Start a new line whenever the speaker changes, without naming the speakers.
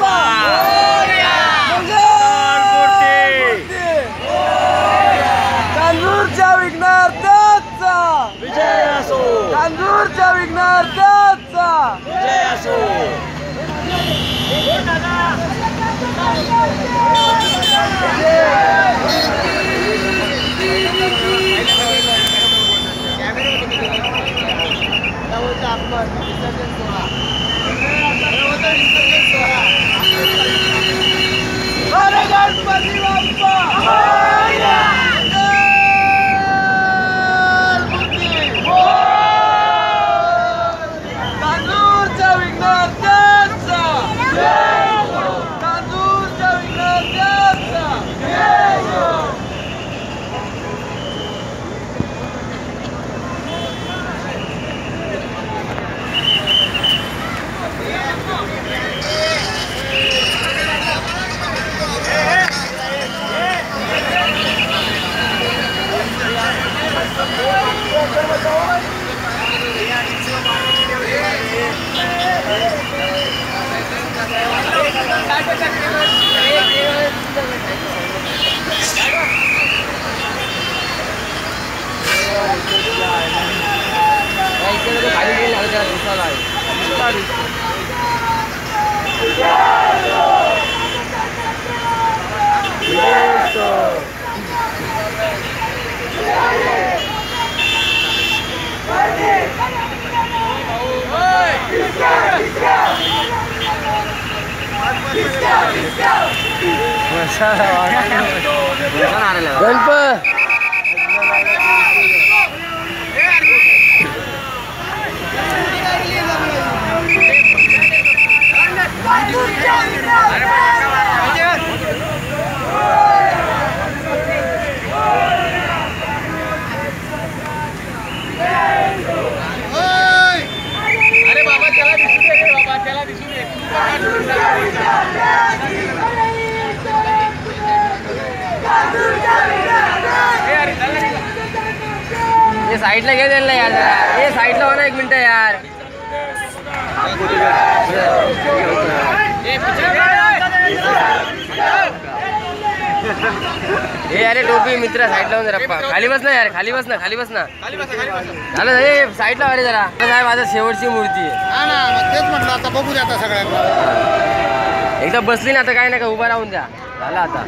बाप्पा कांजूरच्या विघ्नार्थाचा
विजय असो,
कांजूरच्या विघ्नार्थाचा
विजय असो।
अरे गणपती बाप्पा कांजूरच्या विघ्नार्थाचा कांजूरच्या विघ्नार्थाचा
ये साइडला घे द्यायला यार जरा, ये साइडला हो ना 1 मिनिट यार। ए अरे टोपी मित्र साइडला हो जरा, खाली बस ना यार, खाली बस ना, खाली बस ना, झालं हे साइडला अरे जरा। साहेब आता शेवटची मूर्ती आहे,
तेच म्हटलं आता बघू द्या आता सगळ्यांना
एकदा बसली ना आता काय नाही का उभा राहून द्या, झालं आता।